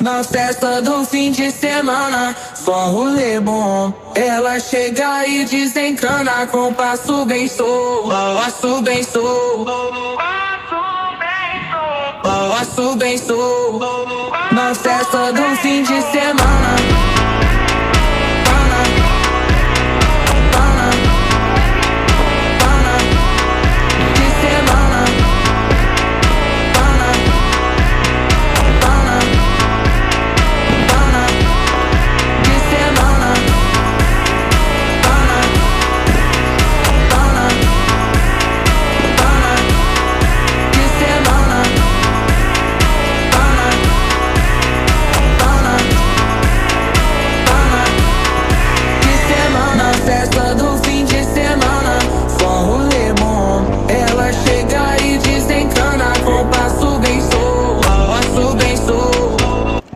Na festa do fim de semana, só rolê bom. Ela chega e desencana com passo bem sou, passo bem sou, passo bem sou. Na festa do fim de semana.